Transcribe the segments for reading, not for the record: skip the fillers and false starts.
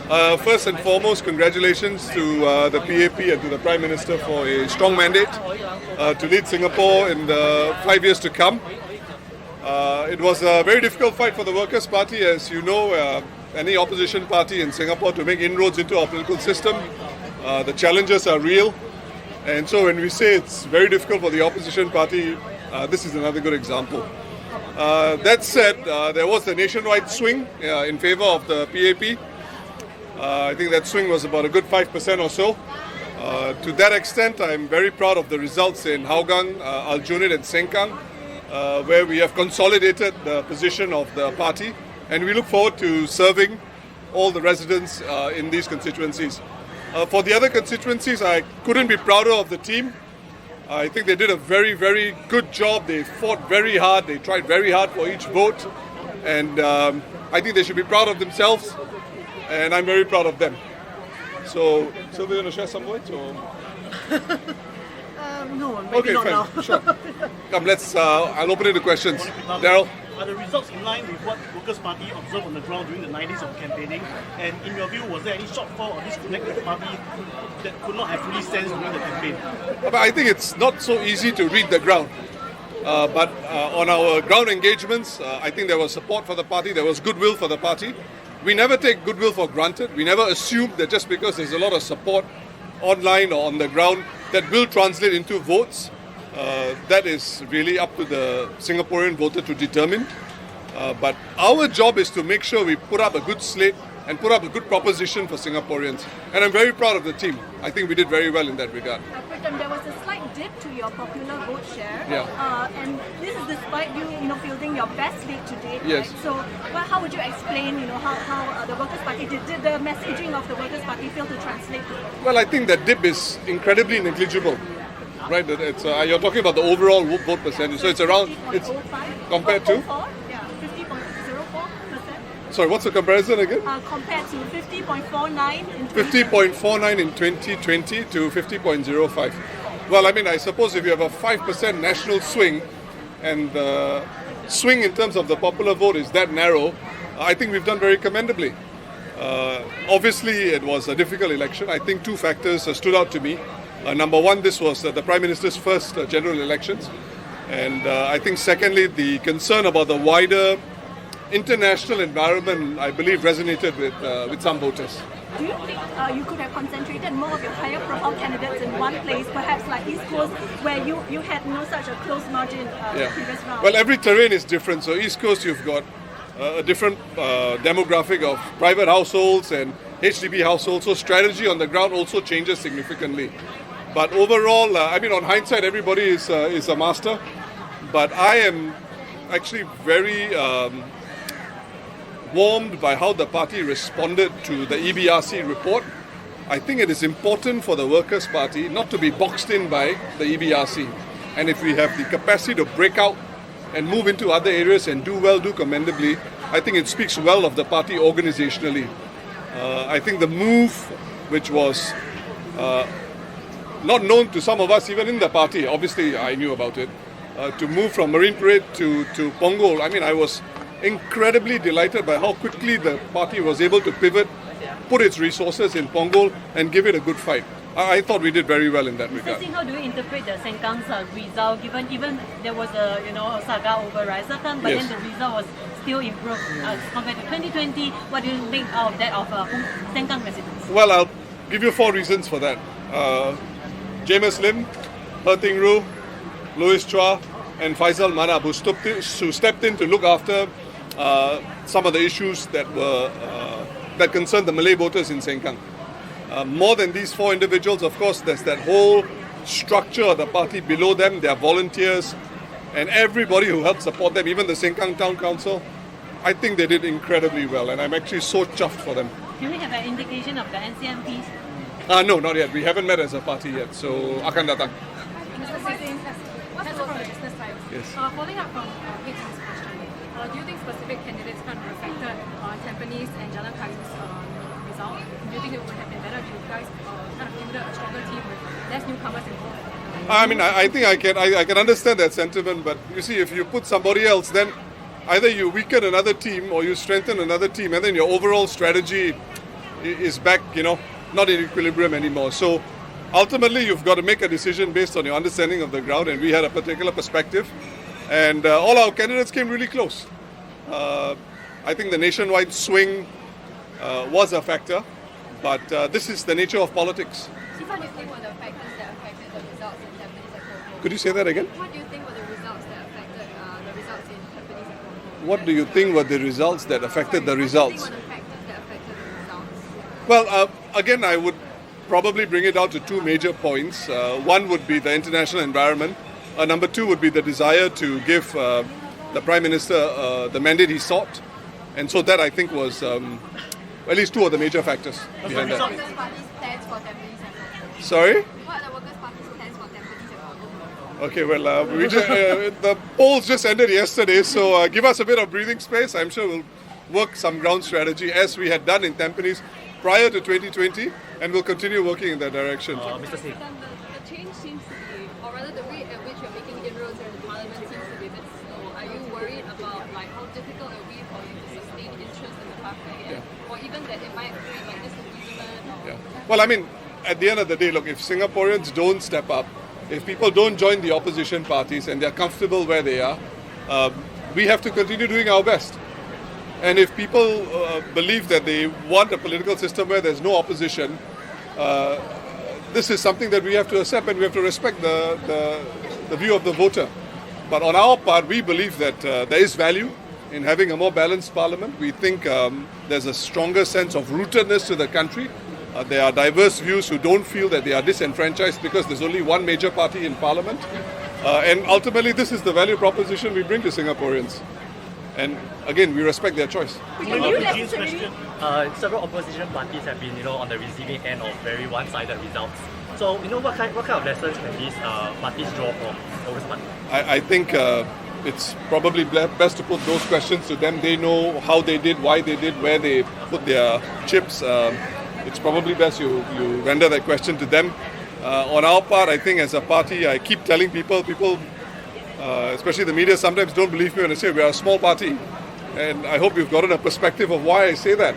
First and foremost, congratulations to the PAP and to the Prime Minister for a strong mandate to lead Singapore in the 5 years to come. It was a very difficult fight for the Workers' Party, as you know, any opposition party in Singapore to make inroads into our political system. The challenges are real. And so when we say it's very difficult for the opposition party, this is another good example. That said, there was a nationwide swing in favour of the PAP. I think that swing was about a good 5% or so. To that extent, I'm very proud of the results in Hougang, Aljunied and Sengkang, where we have consolidated the position of the party, and we look forward to serving all the residents in these constituencies. For the other constituencies, I couldn't be prouder of the team. I think they did a very, very good job. They fought very hard. They tried very hard for each vote. And I think they should be proud of themselves. And I'm very proud of them. So, Sylvia, you want to share some words? Or? No, maybe not now. Sure. Come, I'll open it to questions. Daryl? Are the results in line with what Workers' Party observed on the ground during the 9 days of campaigning? And in your view, was there any shortfall or disconnect with the party that could not have fully sensed during the campaign? But I think it's not so easy to read the ground. But on our ground engagements, I think there was support for the party, there was goodwill for the party. We never take goodwill for granted. We never assume that just because there's a lot of support online or on the ground that will translate into votes. That is really up to the Singaporean voter to determine. But our job is to make sure we put up a good slate and put up a good proposition for Singaporeans. And I'm very proud of the team. I think we did very well in that regard. Pritam, there was a slight dip to your popular vote share. Yeah. And this is despite you fielding your best slate to date. Yes. Right? So how would you explain, how the Workers' Party did the messaging of the Workers' Party fail to translate to vote? Well, I think that dip is incredibly negligible. Right, it's you're talking about the overall vote percentage, so it's around, it's compared to? Yeah, 50.04%. Sorry, what's the comparison again? Compared to 50.49 in 50.49 in 2020 to 50.05. Well, I mean, I suppose if you have a 5% national swing, and the swing in terms of the popular vote is that narrow, I think we've done very commendably. Obviously, it was a difficult election. I think two factors stood out to me. Number one, this was the Prime Minister's first general elections. And I think secondly, the concern about the wider international environment, I believe, resonated with some voters. Do you think you could have concentrated more of your higher profile candidates in one place, perhaps like East Coast, where you had no such a close margin in the previous round? Well, every terrain is different. So East Coast, you've got a different demographic of private households and HDB households. So strategy on the ground also changes significantly. But overall, on hindsight, everybody is a master. But I am actually very warmed by how the party responded to the EBRC report. I think it is important for the Workers' Party not to be boxed in by the EBRC. And if we have the capacity to break out and move into other areas and do well, do commendably, I think it speaks well of the party organizationally. I think the move, which was not known to some of us, even in the party, obviously I knew about it, to move from Marine Parade to Punggol. I was incredibly delighted by how quickly the party was able to pivot, put its resources in Punggol and give it a good fight. I thought we did very well in that regard. Mr. Singh, how do you interpret the Sengkang's result, given even there was a saga over Raisatan, but Yes. then the result was still improved compared to 2020. What do you think out of that of Sengkang residents? Well, I'll give you 4 reasons for that. James Lim, He Ting Ru, Louis Chua, and Faisal Manab, who stepped in to look after some of the issues that concerned the Malay voters in Sengkang. More than these 4 individuals, of course, there's that whole structure of the party below them, their volunteers, and everybody who helped support them, even the Sengkang Town Council. I think they did incredibly well, and I'm actually so chuffed for them. Do we have an indication of the NCMPs? No, not yet. We haven't met as a party yet, so akan datang. Mr. Singh, let's go from the business side. Yes. Following up from Pritam's question, do you think specific candidates kind of affected Tampines and Jalan Kayu's result? Do you think it would have been better if you guys kind of fielded a stronger team with less newcomers involved? I think I can understand that sentiment, but you see, if you put somebody else, then either you weaken another team or you strengthen another team, and then your overall strategy is back, not in equilibrium anymore. So ultimately, you've got to make a decision based on your understanding of the ground, and we had a particular perspective, and all our candidates came really close. I think the nationwide swing was a factor, but this is the nature of politics. What do you think were the factors that affected the results in Tampines and Kuala? Could you say that again? What do you think were the results that affected the results in Tampines and Kuala? What do you think were the results that affected the results? What do you think were the factors that affected the results? Well, again, I would probably bring it down to two major points. One would be the international environment. Number two would be the desire to give the Prime Minister the mandate he sought. And so that, I think, was at least two of the major factors behind that. Workers' Party's plans for Tampines and Kuala? Sorry? What are the Workers' Party's plans for Tampines and Kuala? Okay, well, the polls just ended yesterday, so give us a bit of breathing space. I'm sure we'll work some ground strategy as we had done in Tampines prior to 2020, and we'll continue working in that direction. Mr. Singh. The change seems to be, or rather the rate at which you're making inroads in the Parliament seems to be a bit slow. Are you worried about how difficult it will be for you to sustain interest in the party, or even that it might create this disillusionment? Yeah. Well, I mean, at the end of the day, look, if Singaporeans don't step up, if people don't join the opposition parties and they're comfortable where they are, we have to continue doing our best. And if people believe that they want a political system where there's no opposition, this is something that we have to accept, and we have to respect the view of the voter. But on our part, we believe that there is value in having a more balanced parliament. We think there's a stronger sense of rootedness to the country. There are diverse views who don't feel that they are disenfranchised because there's only one major party in parliament. And ultimately, this is the value proposition we bring to Singaporeans. And again, we respect their choice. Gene's question. Several opposition parties have been, on the receiving end of very one-sided results. So, what kind of lessons can these parties draw from the Workers' Party? I think it's probably best to put those questions to them. They know how they did, why they did, where they put their chips. It's probably best you render that question to them. On our part, I think as a party, I keep telling people, especially the media, sometimes don't believe me when I say we are a small party. And I hope you've gotten a perspective of why I say that.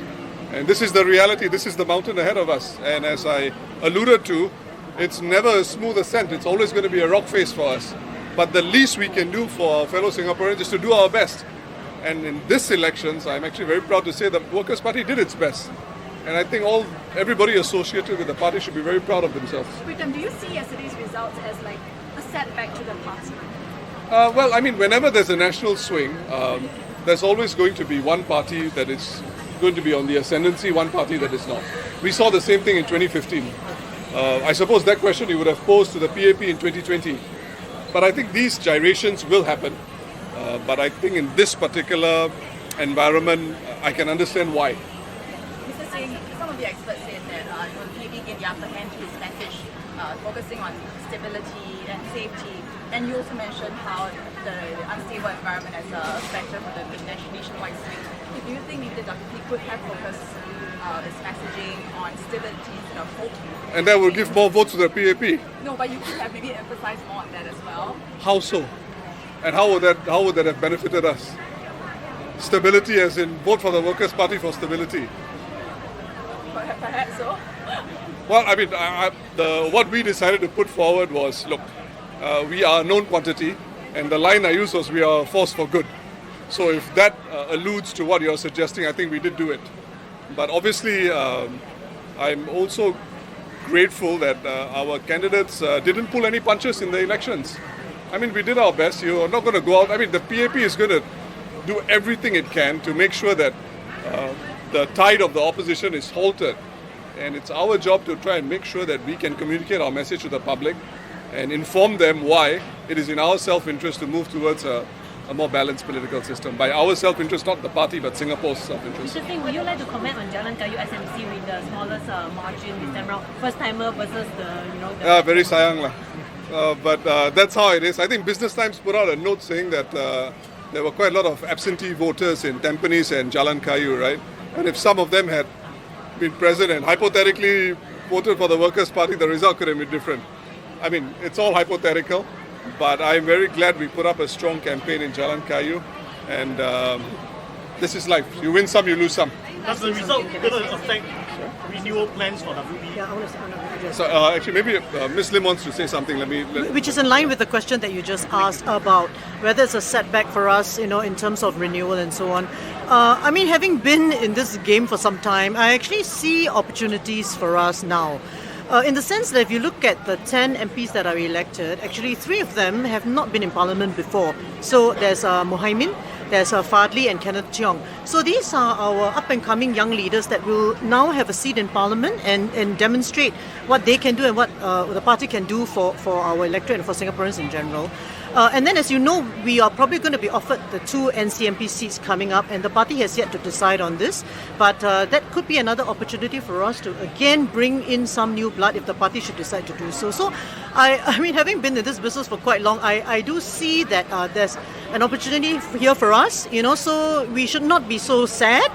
And this is the reality, this is the mountain ahead of us. And as I alluded to, it's never a smooth ascent. It's always going to be a rock face for us. But the least we can do for our fellow Singaporeans is to do our best. And in this elections, I'm actually very proud to say the Workers' Party did its best. And I think everybody associated with the party should be very proud of themselves. Pritam, do you see yesterday's results as a setback to the party? Well, I mean, whenever there's a national swing, there's always going to be one party that is going to be on the ascendancy, one party that is not. We saw the same thing in 2015. I suppose that question you would have posed to the PAP in 2020. But I think these gyrations will happen. But I think in this particular environment, I can understand why. Mr. Singh, some of the experts said that PAP gave the upper hand to his message, focusing on stability and safety. And you also mentioned how the unstable environment as a factor for the nationwide swing. Do you think maybe he could have focused his messaging on stability instead of hope? And that will give more votes to the PAP. No, but you could have maybe emphasized more on that as well. How so? And how would that have benefited us? Stability as in vote for the Workers' Party for stability. Perhaps so. Well, I mean, what we decided to put forward was, look, we are a known quantity, and the line I used was we are a force for good. So if that alludes to what you're suggesting, I think we did do it. But obviously, I'm also grateful that our candidates didn't pull any punches in the elections. I mean, we did our best. You are not going to go out. I mean, the PAP is going to do everything it can to make sure that the tide of the opposition is halted. And it's our job to try and make sure that we can communicate our message to the public and inform them why it is in our self-interest to move towards a more balanced political system. By our self-interest, not the party, but Singapore's self-interest. Mr. Singh, would you like to comment on Jalan Kayu SMC with the smallest margin this time round? First-timer versus the, Very sayang lah. But that's how it is. I think Business Times put out a note saying that there were quite a lot of absentee voters in Tampines and Jalan Kayu, right? And if some of them had been present and hypothetically voted for the Workers' Party, the result could have been different. I mean, it's all hypothetical, but I'm very glad we put up a strong campaign in Jalan Kayu, and this is life. You win some, you lose some. Does the result going to affect renewal plans for WP? Yeah, I want to address. So actually, maybe Ms. Lim wants to say something. Which is in line with the question that you just asked about whether it's a setback for us, in terms of renewal and so on. I mean, having been in this game for some time, I actually see opportunities for us now. In the sense that if you look at the 10 MPs that are elected, actually 3 of them have not been in Parliament before. So there's Mohaimin, there's Fadli and Kenneth Cheong. So these are our up-and-coming young leaders that will now have a seat in Parliament and demonstrate what they can do and what the party can do for our electorate and for Singaporeans in general. And then, as you know, we are probably going to be offered the 2 NCMP seats coming up, and the party has yet to decide on this. But that could be another opportunity for us to again bring in some new blood if the party should decide to do so. So, I mean, having been in this business for quite long, I do see that there's an opportunity here for us, so we should not be so sad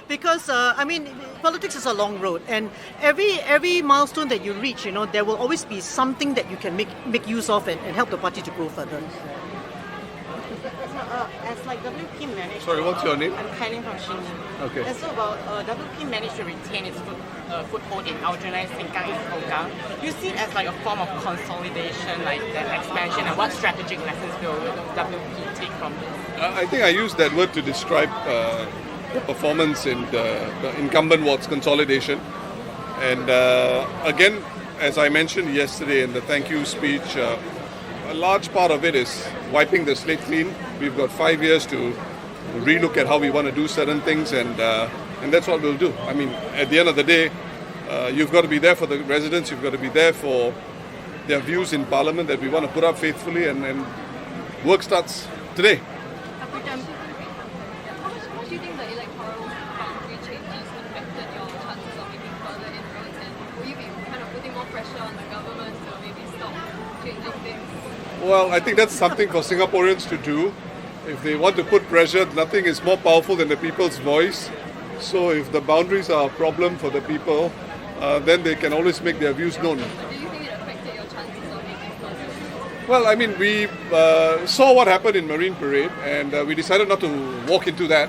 because, I mean, politics is a long road, and every milestone that you reach, there will always be something that you can make use of and help the party to grow further. As like WP managed. Sorry, what's your name? I'm Kylie from Shinyi. Okay. And so WP managed to retain its foothold in Aljunied, Sengkang, and Hougang. You see it as like a form of consolidation, like the expansion, and what strategic lessons will WP take from this? I think I used that word to describe the performance in the incumbent wards consolidation. And again, as I mentioned yesterday in the thank you speech, a large part of it is wiping the slate clean. We've got 5 years to relook at how we want to do certain things, and that's what we'll do. I mean, at the end of the day, you've got to be there for the residents, you've got to be there for their views in Parliament that we want to put up faithfully, and work starts today. Pritam, how much do you think the electoral boundary changes affected your chances of making further inroads, and will you be kind of putting more pressure on the government to maybe stop changing things? Well, I think that's something for Singaporeans to do. If they want to put pressure, nothing is more powerful than the people's voice. So if the boundaries are a problem for the people, then they can always make their views known. Do you think it affected your chances of making further? Well, I mean, we saw what happened in Marine Parade, and we decided not to walk into that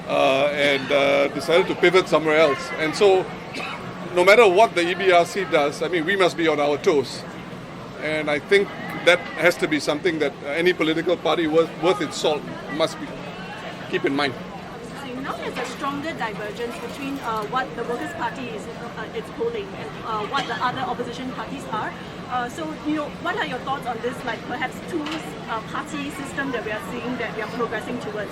and decided to pivot somewhere else. And so, no matter what the EBRC does, I mean, we must be on our toes. And I think that has to be something that any political party worth its salt must keep in mind. So now there's a stronger divergence between what the Workers' Party is polling and what the other opposition parties are. So, what are your thoughts on this, like perhaps two-party system that we are seeing that we are progressing towards?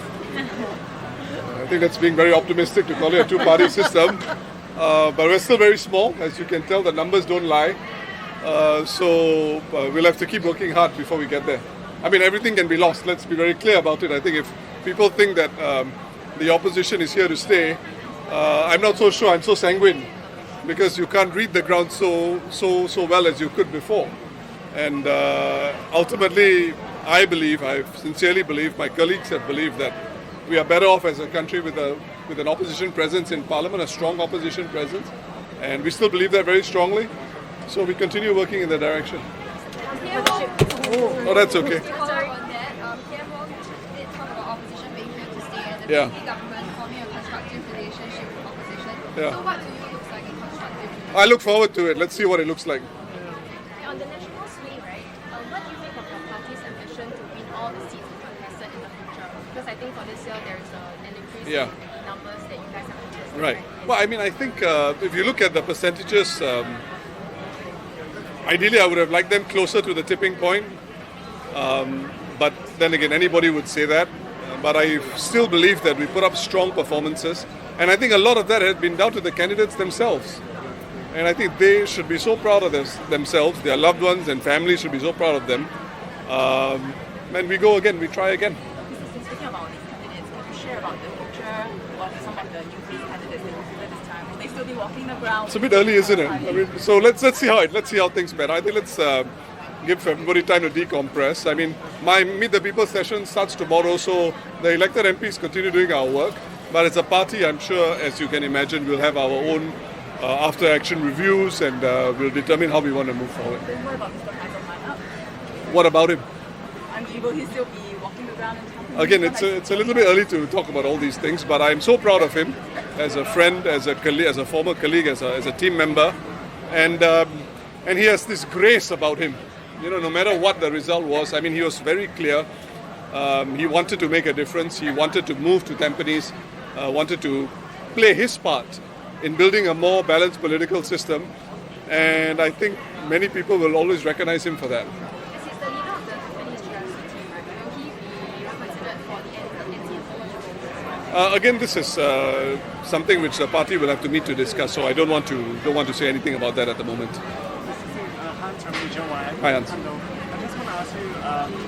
I think that's being very optimistic to call it a two-party system. But we're still very small. As you can tell, the numbers don't lie. So we'll have to keep working hard before we get there. I mean, everything can be lost. Let's be very clear about it. I think if people think that the opposition is here to stay, I'm not so sure. I'm so sanguine because you can't read the ground so well as you could before. And ultimately, I sincerely believe, my colleagues have believed that we are better off as a country with an opposition presence in Parliament, a strong opposition presence, and we still believe that very strongly. So we continue working in that direction. Oh, that's okay. Sorry. On that, PM Wong did talk about opposition being here to stay and the PDP government forming a constructive relationship with opposition. Yeah. So what to you looks like a constructive relationship? I look forward to it. Let's see what it looks like. On the national swing, right, what do you think of your party's ambition to win all the seats contested in the future? Because I think for this year there is an increase in numbers that you guys have contested. Right. Well, I mean, I think if you look at the percentages, ideally I would have liked them closer to the tipping point. But then again, anybody would say that. But I still believe that we put up strong performances. And I think a lot of that has been down to the candidates themselves. And I think they should be so proud of themselves, their loved ones and families should be so proud of them. And we go again, we try again. Speaking about these candidates, can you share about the future of some of the new candidates that you feel this time? Will they still be walking the ground? It's a bit early, isn't it? I mean, so let's see how things pan. I think let's give everybody time to decompress. I mean, my Meet the People session starts tomorrow, so the elected MPs continue doing our work. But as a party, I'm sure, as you can imagine, we'll have our own after-action reviews, and we'll determine how we want to move forward. What about Mr. Pritam? What about him? Will he still be walking the ground in Tampines? Again, it's a little bit early to talk about all these things, but I'm so proud of him as a friend, as a colleague, as a former colleague, as a team member, and he has this grace about him. You know, no matter what the result was, I mean, he was very clear. He wanted to make a difference. He wanted to move to Tampines, wanted to play his part in building a more balanced political system, and I think many people will always recognize him for that. He's the leader of the Japanese GRC team, right? Will he be considered for the NCSO? Again, this is something which the party will have to meet to discuss. So I don't want to say anything about that at the moment. Hans from Region 1. Hi, Hans. Hello. I just want to ask you,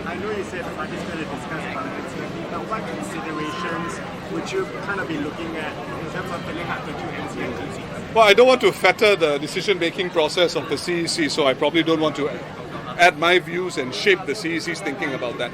I know you said the party is going to discuss about the NCSO, but what considerations would you kind of be looking at in terms of filling up the two NC and GC? Well, I don't want to fetter the decision-making process of the CEC, so I probably don't want to add my views and shape the CEC's thinking about that.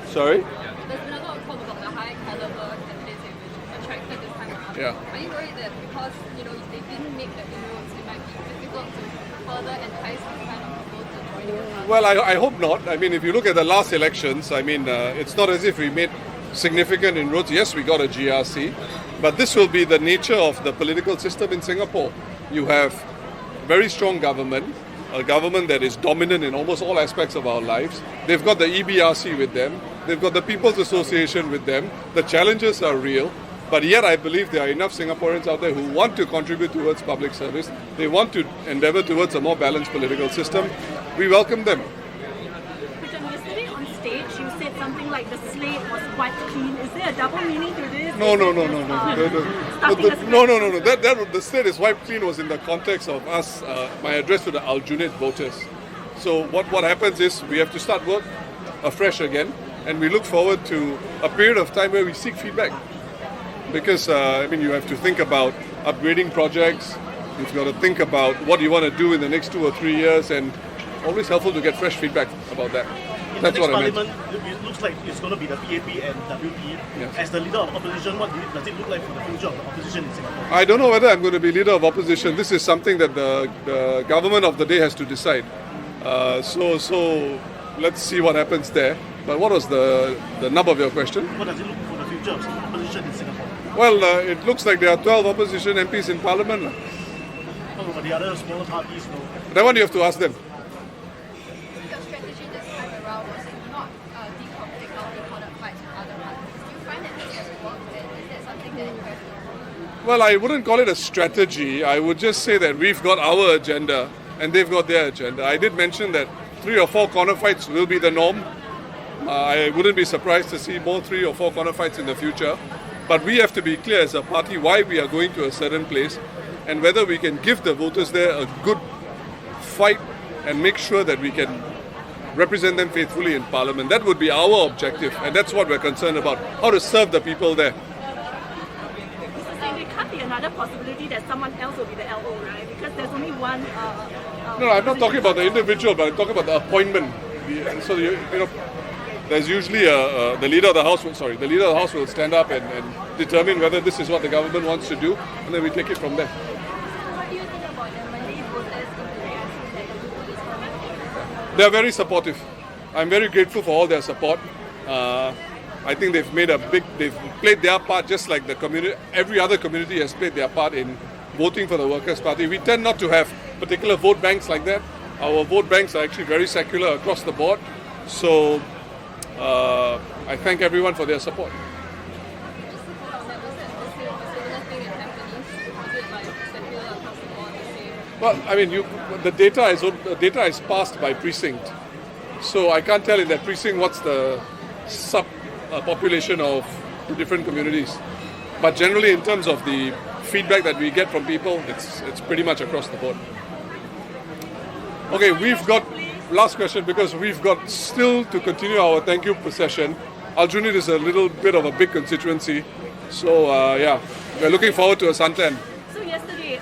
Sorry? There's been a lot of talk about the high caliber candidates you've attracted this time around. Yeah. Are you worried that because if they didn't make the inroads, it might be difficult to further entice this kind of people to join your party? Well, I hope not. I mean, if you look at the last elections, I mean, it's not as if we made significant inroads. Yes, we got a GRC, but this will be the nature of the political system in Singapore. You have very strong government, a government that is dominant in almost all aspects of our lives. They've got the EBRC with them. They've got the People's Association with them. The challenges are real, but yet I believe there are enough Singaporeans out there who want to contribute towards public service. They want to endeavour towards a more balanced political system. We welcome them. Pritam, yesterday on stage you said something like the slate was wiped clean. Is there a double meaning to this? No. The state is wiped clean was in the context of us, my address to the Aljunied voters. So what happens is we have to start work afresh again, and we look forward to a period of time where we seek feedback. Because, you have to think about upgrading projects, you've got to think about what you want to do in the next 2 or 3 years, and always helpful to get fresh feedback about that. In That's the next what I meant. parliament, it looks like it's going to be the PAP and WP. Yes. As the leader of opposition, what does it look like for the future of the opposition in Singapore? I don't know whether I'm going to be leader of opposition. This is something that the government of the day has to decide. So let's see what happens there. But what was the nub of your question? What does it look for the future of opposition in Singapore? Well, it looks like there are 12 opposition MPs in parliament. What about the other smaller parties? That one you have to ask them. Your strategy this time around was to not deconflict or decoded fights with other parties. Do you find that this has worked, and is that something that you have to improve? Well, I wouldn't call it a strategy. I would just say that we've got our agenda and they've got their agenda. I did mention that 3 or 4 corner fights will be the norm. I wouldn't be surprised to see more 3 or 4 corner fights in the future. But we have to be clear as a party why we are going to a certain place and whether we can give the voters there a good fight and make sure that we can represent them faithfully in Parliament. That would be our objective, and that's what we're concerned about, how to serve the people there. Mr. Singh, there can't be another possibility that someone else will be the LO, right? Because there's only one. No, I'm not talking about the individual, but I'm talking about the appointment. So there's usually the leader of the house. The leader of the house will stand up and determine whether this is what the government wants to do, and then we take it from there. What do you think about the Malay voters in the reaction that the Google is coming? They are very supportive. I'm very grateful for all their support. I think they've played their part just like the community. Every other community has played their part in voting for the Workers' Party. We tend not to have particular vote banks like that. Our vote banks are actually very secular across the board. So I thank everyone for their support. Well, the data is passed by precinct, so I can't tell in that precinct what's the population of the different communities. But generally, in terms of the feedback that we get from people, it's pretty much across the board. Okay, we've got last question because we've got still to continue our thank you procession. Aljunied is a little bit of a big constituency, so we're looking forward to a suntan. So yesterday,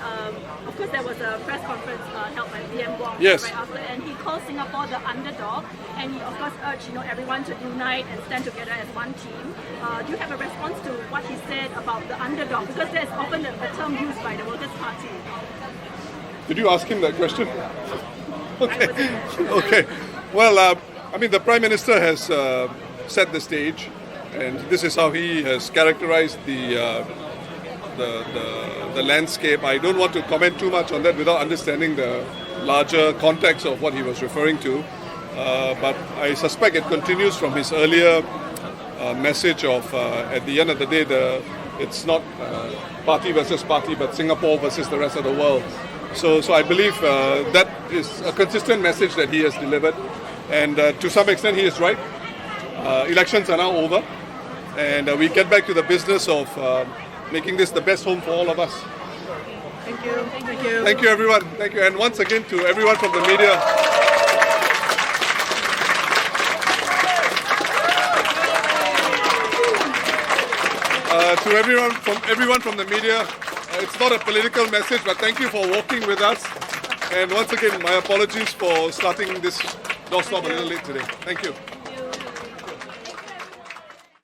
of course, there was a press conference held by PM Wong Yes. right after, and he called Singapore the underdog, and he of course urged everyone to unite and stand together as one team. Do you have a response to what he said about the underdog? Because that's often a term used by the Workers' Party. Did you ask him that question? Okay. Well, I mean, the Prime Minister has set the stage, and this is how he has characterized the landscape. I don't want to comment too much on that without understanding the larger context of what he was referring to. But I suspect it continues from his earlier message of, at the end of the day, it's not party versus party, but Singapore versus the rest of the world. So I believe that is a consistent message that he has delivered. And to some extent, he is right. Elections are now over, and we get back to the business of making this the best home for all of us. Thank you. Thank you. Thank you, everyone. Thank you. And once again, to everyone from the media. To everyone from the media, it's not a political message, but thank you for walking with us. And once again, my apologies for starting this doorstop a little late today. Thank you.